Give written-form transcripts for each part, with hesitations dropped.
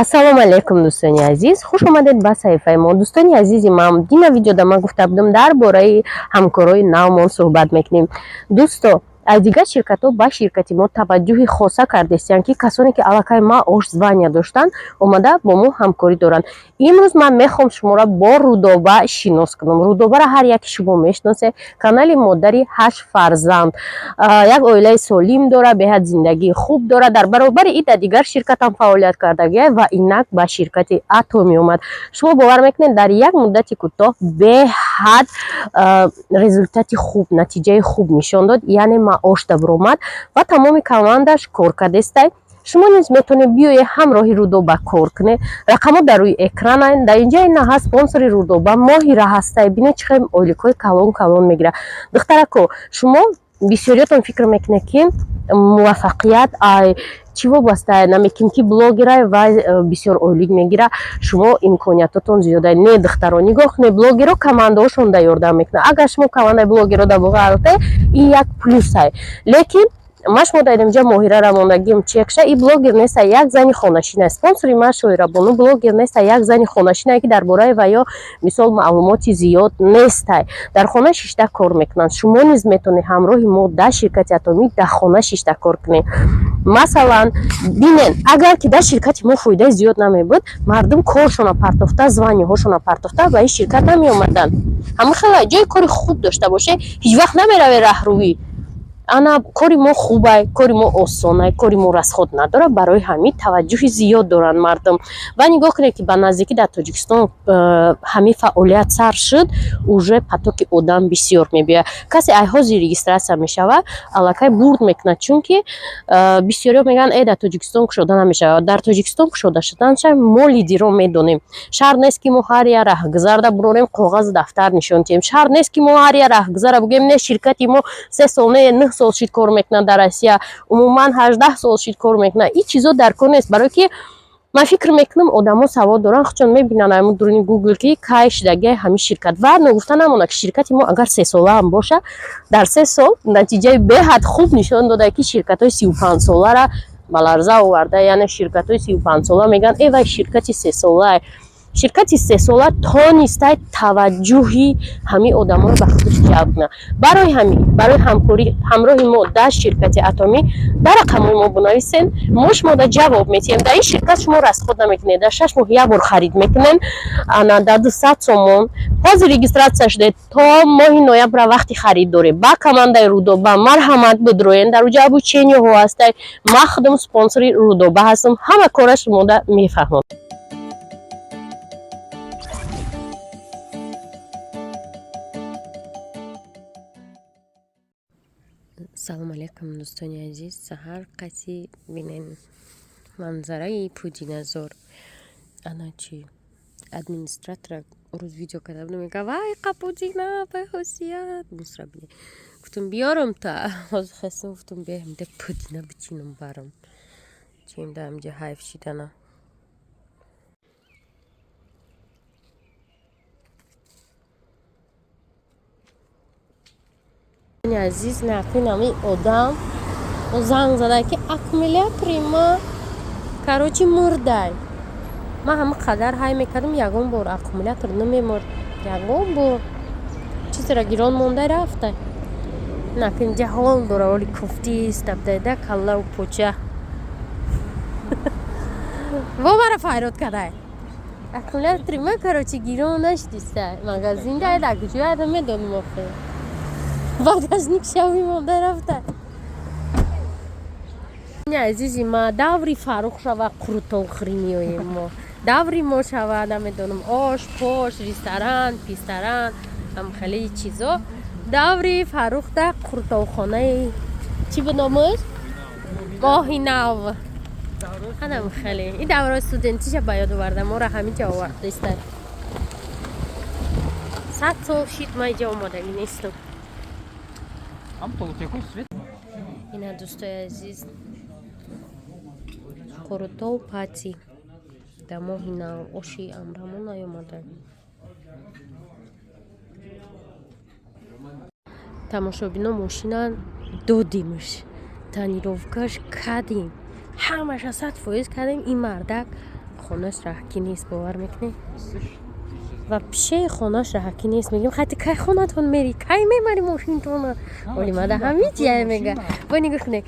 ассалому алайкум дӯстони азиз, хуш омадед ба саҳифаи мо. Дӯстони азизи ман, дина видеода ман гуфта будам дар бораи ҳамкории навмон суҳбат мекунем. Дӯсто, аз дигар ширкатҳо ба ширкати мо таваҷҷӯҳи хоса кардестиянд, ки касоне ки аллакай маош звания доштанд, омада бо мо ҳамкорӣ доранд. Имрӯз ман мехоҳам шуморо бо Рудоба шинос кунам. Рудобаро ҳар яке шумо мешиносед. Канали модари 8 фарзанд, як оилаи солим дора, беҳад зиндагии хуб дора. Дар баробари ида дигар ширкат ҳам фаъолият кардагия ва инак ба ширкати Атоми омад. Шумо бовар мекунед, дар як муддати кӯтоҳ беҳад результати хуб, натиҷаи хуб нишон дод, яъне маош давромад ва тамоми командаш кор кардестай. Шумо низ метавонед биёед ҳамроҳи Рудоба кор кунед. Рақамҳо дар рӯи экранаанд. Дар инҷа ина ҳаст спонсори Рудоба Моҳира ҳастай. Бинед чӣ хел ойликҳои калон мегирад. Духтарако, шумо бисёриятон фикр мекунед ки муваффақият чӣ вобаста намекунед ки блогера ва бисёр ойлик мегира. Шумо имкониятотон зиёда. Не духтаро нигоҳ кунед, блогеро командаҳошон да ёрдам мекунад. Агар шумо командаи блогеро да воқеъ албатта ин як плюсай. Лекин ман шумо дар инҷа Моҳирара мондагим чекша, и блогер неста, як зани хонашина. Спонсори ман Шоирабону блогер неста, як зани хонашина, ки дар бораи ваё мисол маълумоти зиёд нестай. Дар хона шишта кор мекунанд. Шумо низ метавонед ҳамроҳи мо дар ширкати Атоми дар хона шишта кор кунед. Масалан, бинен, агар ки дар ширкати мо фоидаи зиёд намебуд, мардум коршона партофта, званиҳошона партофта ба ин ширкат намеомаданд. Ҳамин хела ҷои кори хуб дошта боше, ҳеҷ вақт намеравед раҳрӯӣ. Ана кори мо хубай, кори мо осонай, кори мо расход надора. Барои ҳамин таваҷҷӯҳи зиёд доранд мардум. Ва нигоҳ кунед ки ба наздикӣ дар Тоҷикистон ҳамин фаъолият сар шуд, уже потоки одам бисёр мебиёяд. Касе айҳози регистратсия мешавад, аллакай бурд мекунад, чунки бисёриҳо мегӯянд дар Тоҷикистон кушода намешавад. Дар Тоҷикистон кушода шуданша мо лидерон медонем. Шарт нест ки мо ҳар я раҳгузарда бурорем коғазу дафтар нишон диҳем. Шарт нест ки мо ҳар я раҳгузара бигӯем не ширкати мо 3 сол не 9 сол шид кор мекунад дар Россия, умуман 18 сол шид кор мекунад. Ин чизо дар кор нест, барои ки ман фикр мекунам одамо савод доранд, худшон мебинанд ҳамин дуруни Google ки кай шидагиҳаи ҳамин ширкат. Ва ногуфта намонад ки ширкати мо агар 3 сола ҳам боша, дар 3 сол натиҷаи беҳад хуб нишон дода, ки ширкатҳои 35 солара ба ларза оварда, яъне ширкатҳои 35 сола мегӯянд вай ширкати 3 солаи. Ширкати 3 сола тонистай таваҷҷӯҳи ҳамин одаморо ба худаш ҷалб кунад. Барои ҳамин, барои ҳамкорӣ ҳамроҳи мо дар ширкати Атоми дар рақамҳои мо бинависен, мо шуморо ҷавоб медиҳем. Дар ин ширкат шумо расход намекунед, дар 6 моҳ як бор харид мекунед, ана дар 200 сомон. Ҳозир регистратсия шудед, то моҳи ноябр вақти харид доред. Ба командаи Рудоба марҳамат бидроен, дар уҷа обучениҳо ҳастай. Ман худам спонсори Рудоба ҳастам. Ҳама кора шумо да мефаҳмам. Салом алейкум дӯстони азиз. Саҳар қайси бинен манзараи пудиназор. Ана чи администратора рӯз видео карда будам, мега вай қапудина бахусият мусра бинен. Гуфтам биёрам та. Ҳозир хастам гуфтам беҳам да пудина бичинам барам. Чим да амҷа ҳайф шидана. Азиз нақин ҳамин одам занг зада ки аккумулятори ма карочи мурдай. Ман ҳама қадар ҳай мекардам, ягон бор аккумулятор намемурд. Ягон бор чизра гирон монда рафта. Нақин ҷаҳол дора, оли кофти стабдайда каллаву поча. Вобара файрод кадай. Аккумулятори ма карочи гирон наштиста. Магазинда айда куҷо айда медоним охир. Багажник шави монда рафта. Азизи ма даври фарух шава қуртохӯрӣ меоем мо. Даври мо шава намедонам ош, пош, ресторан, писторан, ҳамхеле чизо. Даври фарухта қуртохонаи чӣ биномаш? Моҳи нав. Анам хеле. И давраи студентиша ба ёд оварда, мора ҳамиҷа овардеста. 100 сол шид ма иҷа омодагӣ нестам. Ина дӯстои азиз, қурутов пати дар моҳи нав оши амрамон наёмада. Тамошобино мошина додимш, тонировкаш кадим, ҳамаша 100% кадим. Ин мардак خونش راحتی نیست باور میکنی و پیشه خونش راحتی نیست میگیم خاطر کی خونتون میری کی میمری ماشینتون ولی ماده همین جای میگه با نگاه کنه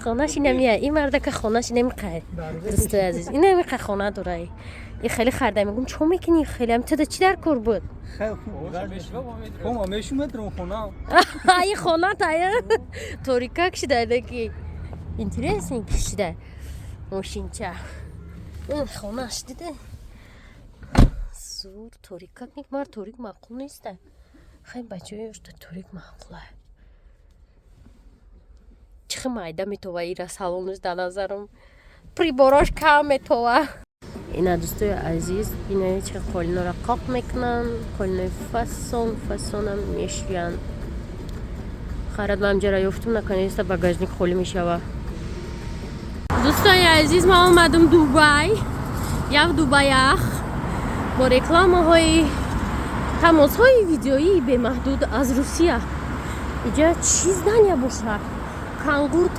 خونش نمیه این مرد که خونش نمیخواد دوست عزیز این نمیخواد خونه داره این خیلی خرده میگم چه میکنی خیلی هم تو چی در کار بود خب میشومه درون خونه این خونه تایه توریکا کشیده دکی اینترسینگ کشیده ماشینچه این خونهش دیده زور توریکا میگم توریک معقول نیسته خیلی بچه هایش توریک معقوله چه مایده میتوه ایره سالونش در نظرم پریباراش کم میتوه اینا دوستای عزیز اینا چه قلینا را قاق میکنن قلینا فسون هم میشوین خرد من جرا یفتم نکنیسته بگاجنیک خالی میشوه دوستای عزیز ما اومدم دوبای یا دوبایخ با رکلامه های تماس های ویدیویی به محدود از روسیه اینجا چیز دنیا باشه کانگورت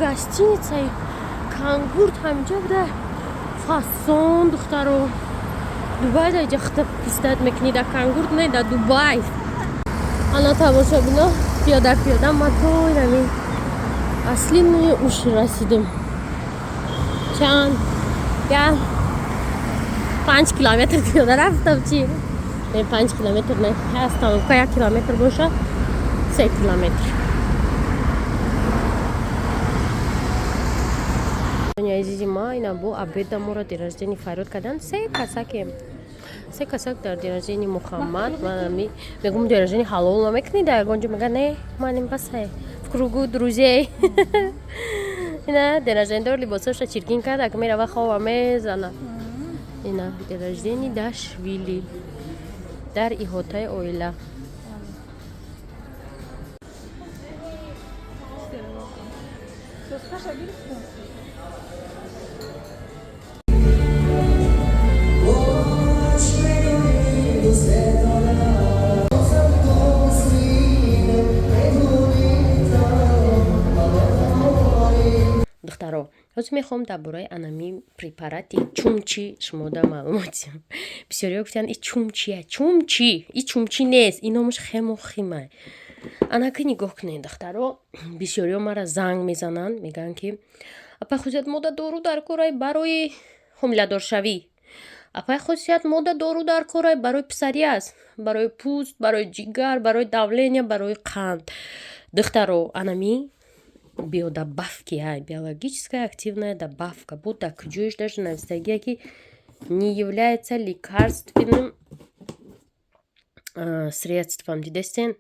گشتینیцей کانگورت همینجا بوده فاسون دخترو دوبای دا اینجا خطب پیستد میکنی دا کانگورت نه دا دوبای حالا تماشا بینا پیاده ما توی نمی اصلی اوش رسیدم چند 5 کیلومتر پیاده رفتم چی؟ نه 5 کیلومتر نه هستم که 1 کیلومتر باشه 3 کیلومتر عزیزی ما اینا بو عبید مورا دیرجدنی فرود کردن سه کسک در دیرجدنی محمد من میگم دیرجدنی حلال نمیکنی در گونجا میگه نه منم بسه в кругу друзей اینا دیرجدنی دور لباسش چرکین کرد که میره و خواب میزنه اینا دیرجدنی داشویلی در ایهوتای اویلا دخترو روز میخوام درباره انمی پریپاراتی چومچی شما در معلومات بسیاری گفتن این چومچیه این چومچی نیست این نامش خیمه انا که نگاه کنین دخترو بسیاری مرا زنگ میزنن میگن که اپا خودت مودا دارو در کارای برای حمله دار شوی اپا خودت مودا دارو در کارای برای پسری است برای پوست برای جگر برای давление برای قند دخترو انمی биодобавки, биологическая активная добавка, будто чуешь даже на выстаге, не является лекарственным средством. Дидестен.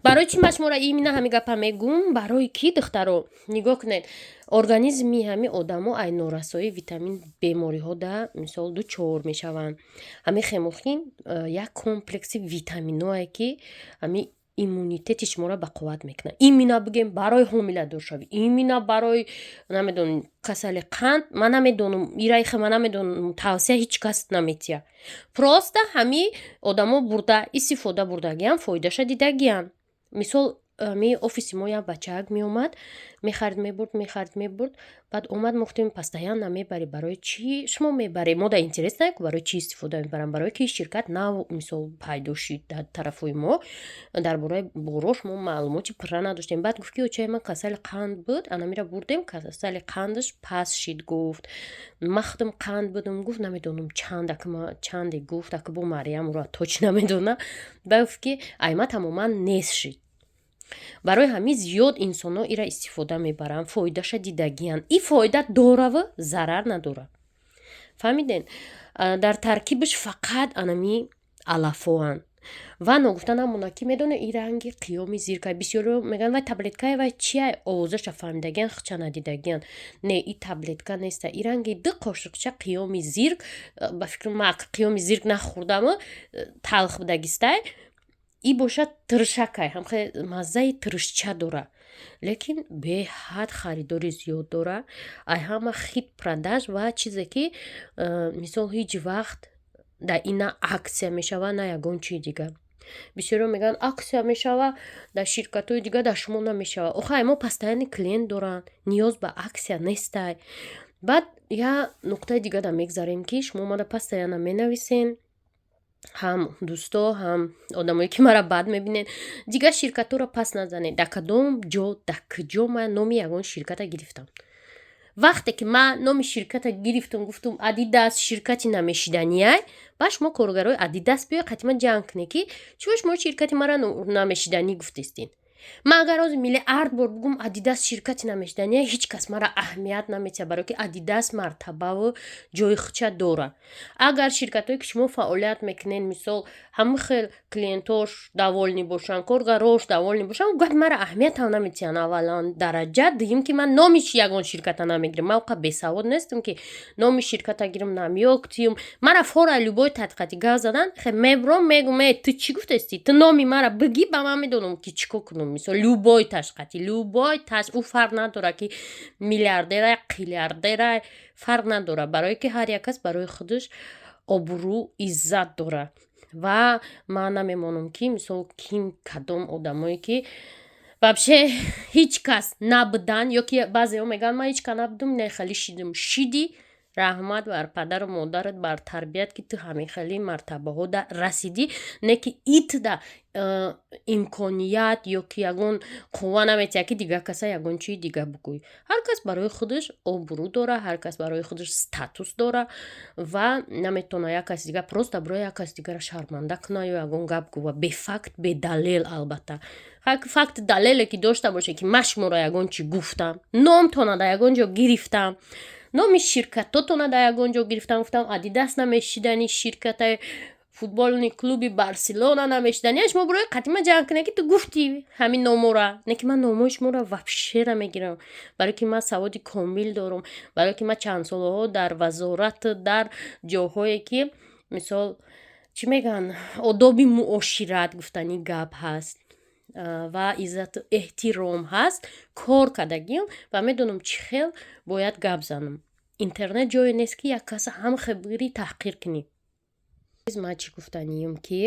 برای چی مشموره ایمینا همی گپا میگم برای کی دخترو نگاه کنید ارگانیزمی همی آدمو ای نورسایی ویتامین بیماری ها ده مثال دو چور میشوند همی خموخین یک کمپلکسی ویتامینایی که همی ایمونیتتش ما را به قوت میکنه ایمینا بگیم برای حامله دار شوی ایمینا برای نمیدونم کسل قند من نمیدونم ایرایخ من نمیدونم توصیه هیچ کس نمیتیه پروسته همی آدمو برده استفاده بردگیان فایدهش دیدگیان مثال می офиси мо як бачаак меомад мехарид мебурд баъд омад муфтем пастаян намебари барои чӣ шумо мебаред мо да интерес наек барои чӣ истифода мебарам барои ки ширкат нав мисол пайдо шид дар тарафҳои мо дар бораи борош мо маълумоти пурра надоштем баъд гуфт ки очаи ман касали қанд буд анамира бурдем касали қандаш пас шид гуфт махдам қанд будам гуфт намедонам чанде гуфт ака бо мариам ро точ намедона баъд гуфт ки айма тамоман нест шид барои ҳамин зиёд инсонҳо ира истифода мебаранд фоидаша дидагиянд ин фоида дорава зарар надорад фаҳмиден дар таркибаш фақат анами алафоанд ва ногуфтан ҳамона ки медона ин ранги қиёми зирка бисёро меган вай таблеткае вай чия овозаша фаҳмидагиянд хича надидагиянд не ин таблетка неста ин ранги ду қошиқча қиёми зирк ба фикри мак қиёми зирк нахӯрдаму талх будагистай ای باشد ترشکای هم خیلی مزه ترشچه داره لیکن به حد خریداری زیاد داره ای همه خیلی پرداش و چیزی که مثال هیچ وقت در اینا اکسیا میشوه نه یگان چی دیگه بسیاری میگن اکسیا میشوه در شرکت های دیگه در شما نمیشوه آخه ما پستایانی کلینت دارن نیاز به اکسیا نیسته баъд я нуқтаи дига мегзарем ки шумо мара постоянно менависен ҳам дӯсто ҳам одамое ки мара бад мебинен дигар ширкатҳоро пас назанед. дар кадом ҷо дар куҷо ман номи ягон ширката гирифтам. вақте ки ман номи ширката гирифтам гуфтум адидас ширкати намешиданиай ба шумо коргарои адидас биё қатима ҷанг кунед ки чӯ шумо ширкати мара намешиданӣ гуфтистин. ман агар рози миллиард бор бугум адидас ширкати намешиданиай ҳеҷ кас мара аҳамият наметиҳад, барое ки адидас мартабаву ҷои худша дорад. агар ширкатҳое ки шумо фаъолият мекунед мисол ҳама хел клиентош даволни бошанд, коргарош даволни бошанд, гап мара аҳамият ҳам наметиҳанд аввалан дараҷа. дуюм ки ман номи ягон ширката намегирам. ман оқа бесавод нестам ки номи ширката гирам намёктим. мара фора любой тадқиқоти гап задан хе мебром мегум ту чӣ гуфтасти, ту номи мара бигӣ ба ман медонам ки чӣ кор кунам. мисол любой ташқати любой таш ӯ фарқ надорад ки миллиардерай қиллиардерай фарқ надорад, барое ки ҳар як кас барои худаш обрӯ иззат дорад. ва ман намемонам ки мисол ким кадом одамое ки вообще ҳеҷ кас набудан ё ки баъзеҳо мегӯянд ман ҳеҷ кас набудам нехали шидам. шиди раҳмат бар падару модарат бар тарбият ки ту ҳамин хели мартабаҳо расидӣ, не ки итда имконият ё ки ягон қувва наметиҳад ки дигар каса ягон чизи дига бигӯй. ҳар кас барои худаш обрӯ дорад, ҳар кас барои худаш статус дорад ва наметавонад як каси дигар просто барои як каси дигара шарманда кунад ё ягон гап гӯва бефакт бедалел. албатта факт далеле ки дошта бошед ки ман шуморо ягон чӣ гуфтам, номтона дар ягон ҷо гирифтам, номи ширкатотона дар ягон ҷо гирифтам, гуфтам адидас намешидани ширкатаи футболни клуби барселона намешидани, шумо барои қатима ҷанг кунед ки ту гуфтӣ ҳамин номора. не ки ман номои шуморо вообще намегирам, барое ки ман саводи комил дорам, барое ки ман чандсолаҳо дар вазорат дар ҷоҳое ки мисол чӣ мегӯянд одоби муошират гуфтани гап ҳаст ва иззату эҳтиром ҳаст кор кардагиам ва медонам чӣ хел бояд гап занам. интернет ҷое нест ки як каса ҳамахе бигирӣ таҳқир кунӣ. ман чӣ гуфтаниям ки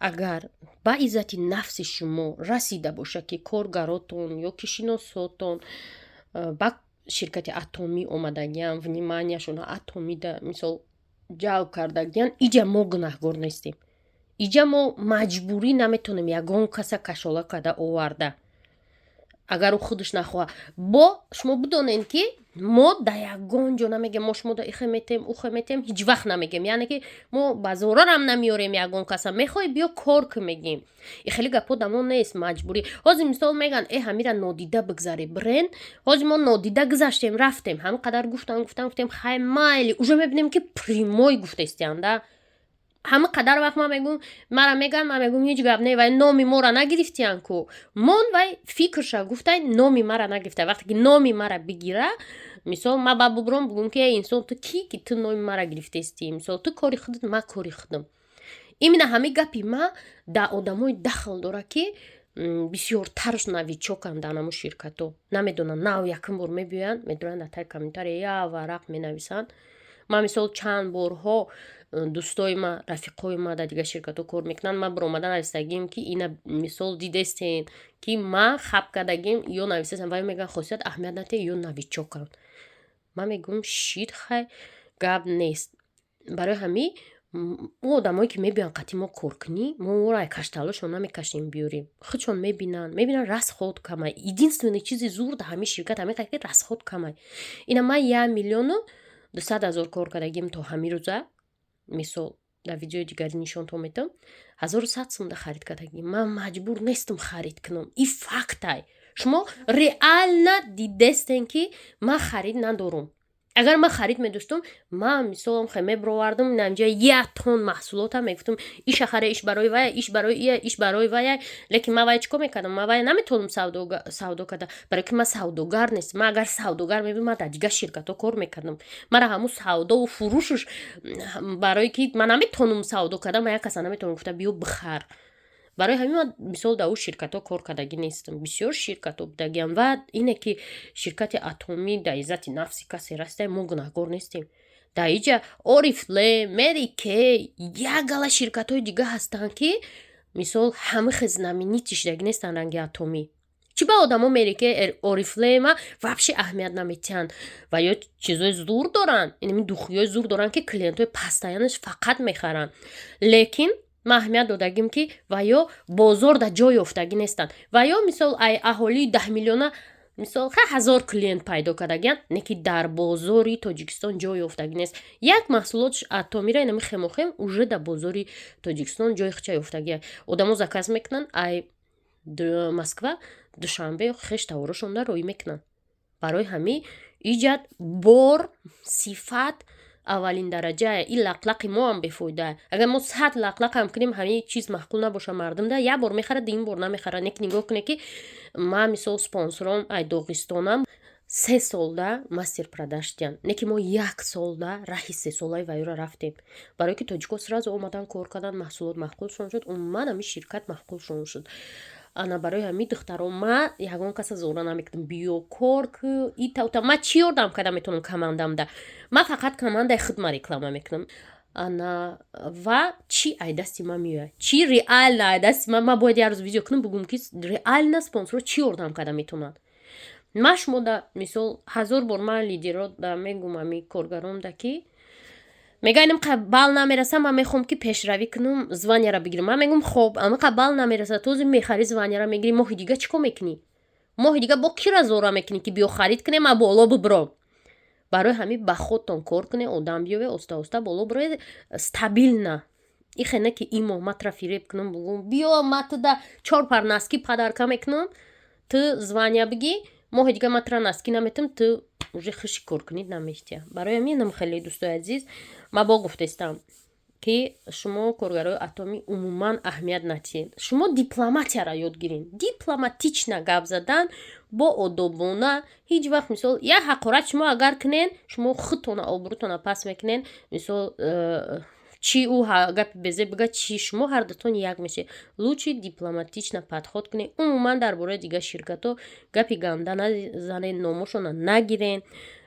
агар ба иззати нафси шумо расида бошад ки коргаротон ё ки шиносотон ба ширкати атомӣ омадагиан, вниманияшона атомида мисол ҷалб кардагиан, иҷа мо гунаҳгор нестем. иҷа мо маҷбурӣ наметонем ягон каса кашола карда оварда. агар ӯ худаш нахоҳад, бо шумо бидонед ки мо дар ягон ҷо намегем мо шумо дар ихе метем ухе метем, ҳеҷ вақт намегем. яъне ки мо ба зорарам намеёрем ягон каса мехоҳӣ биё кор ку мегем. хеле гапҳо дамо нест маҷбурӣ. ҳозир мисол мегӯянд ҳамира нодида бигзаре брен. ҳозир мо нодида гузаштем рафтем ҳамин қадар гуфтем хай майли уже мебинем ки примой гуфтестианда. ҳама қадар вақт ман мегӯм мара мегӯянд ман мегӯм ҳеҷ гап не вай номи моро нагирифтиян ку. мон вай фикрша гуфтай номи мара нагирифта. вақте ки номи мара бигира мисол ман ба бубром бигӯм ки инсон ту ки ту номи мара гирифтестӣ, мисол ту кори худат ман кори худам. именно ҳамин гапи ман дар одамои дахл дорад ки бисёртарш новичоканд дар намо ширкатҳо. намедонанд нав якум бор мебиёянд медонанд дар таи комментария я варақ менависанд. ман мисол чанд борҳо дӯстои ман рафиқои ман дар дигар ширкатҳо кор мекунанд, ман биромада нависдагим ки ина мисол дидестен ки ман хаб кардагим ё нависестам вай мегӯянд хосият аҳамият надиҳед ё новичоканд. ман мегӯям шид хай гап нест. барои ҳамин ӯ одамое ки мебиёянд қати мо кор кунӣ, мо оро ай кашталошон намекашем биёрем. худшон мебинанд расход камай. единственный чизи зур дар ҳамин ширкат ҳамин ки расход камай. ина ман 1 миллиону 200 000 кор кардагим то ҳамин рӯза. мисол дар видеои дигари нишонтон метавам 1100 сомда харид кардагим. ман маҷбур нестам харид кунам. и фактай шумо реально дидестен ки ман харид надорам. агар ман харид медоштам ман мисолам мебровардам намҷа 1 тонн маҳсулотам мегуфтам иш ахаре иш барои вая иш барои ия иш барои вая. лекин ман вая чӣ кор мекардам? ман вая наметавонам савдо карда, барое ки ман савдогар нестам. ман агар савдогар мебудам ман дар дигар ширкатҳо кор мекардам. мара ҳамун савдову фурӯшш барое ки ман наметавонам савдо карда, ман як каса наметавонам гуфта биё бихар. барои ҳамин ман мисол дар ӯ ширкатҳо кор кардагӣ нестам. бисёр ширкатҳо будагиам ва ине ки ширкати атомӣ дар иззати нафси касе растай мо гунаҳгор нестем. дар иҷа орифле мерике як гала ширкатҳои дига ҳастанд ки мисол ҳама хез знаменитӣ шидагӣ нестанд ранги атомӣ. чӣ چی به آدمو میری که اوریفلیم вообще اهمیت نمیتن و یا چیزای زور دارن، یعنی دخویای زور دارن که کلینتای پستاینش فقط میخرن. لیکن ما اهمیت دادگیم که و یا بازار در جای افتگی نیستن و یا مثال ای اهالی 10 میلیونه مثال 1000 کلینت پیدا کردگن، نه که در بازاری تاجیکستان جای افتگی نیست. یک محصولاتش اتمی را اینمی خموخم اوجه در بازاری تاجیکستان جای خچای افتگیه. آدمو زکاز میکنن ای مسکو دوشنبه خش تورشون در روی میکنن. برای همین ایجاد بار صفت اولین درجه این لقلق ما هم بفایده. اگر ما 100 لقلق هم کنیم همین چیز محقول نباشه مردم ده یه بار میخره این بار نمیخره. نگاه کنه که ما مثلا سپانسرام ای داغستانم 3 سال ده مستر پرداشتیم، نه که ما 1 سال ده راهی 3 سالای وایرا رفتیم. برای که تاجیکا سراز اومدن کار کردن، محصولات محقول شد، اومد همین شرکت محقول شد. انا برای همین دخترم ما یگان کس زورا نمیکردم بیو کار که ایتا ما چی یادم کردم میتونم کماندم ده. ما فقط کمانده خدمت رکلام میکنم. انا و چی ای دستی ما میوه چی ریال نه دستی ما باید یه روز ویدیو کنم بگم که ریال نه سپانسر چی یادم کردم میتونن. ماش مودا مثال 1000 بار من لیدرات دا میگم امی کارگرام دا که میگم قبل نمیرسم من میخوام که پیشروی کنم زوانیا را بگیرم. من میگم خب اما قبل نمیرسه تو میخری زوانیا را میگیری ماه دیگه چیکار میکنی؟ ماه دیگه با کی را زورا میکنی که بیو خرید کنی ما بالا ببرم. برای همین با خودتون کار کنی آدم بیوه استا بالا برای استابیل نه. این خنه که این ماه ما ترافیریب کنم بگم بیا ما تو دا 4 پر نسکی پدرکا میکنم تو زوانیا بگی ماه دیگه ما ترا نسکی نمیتم تو уже خشی کار کنید نمیشتیم. برای همین خیلی دوستای عزیز ما با گفتستم که شما کارگرای اتمی عموما اهمیت ندین. شما دیپلماتیا را یاد گیرین. دیپلماتیچ گپ زدن با آدابانه هیچ وقت مثال یه حقارت شما اگر کنین شما خودتون آبروتون پس میکنین. مثال چی او گپ بزه بگه چی شما هر دوتون یک میشه. لوچی دیپلماتیچ پدخود کنین. عموما درباره دیگه شرکت‌ها گپی گنده نزنین، نامشون نگیرین.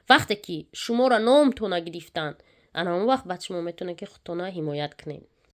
وقتی که شما را نامتون گرفتن انا اون وقت بعد شما میتونه که خودتون حمایت کنین.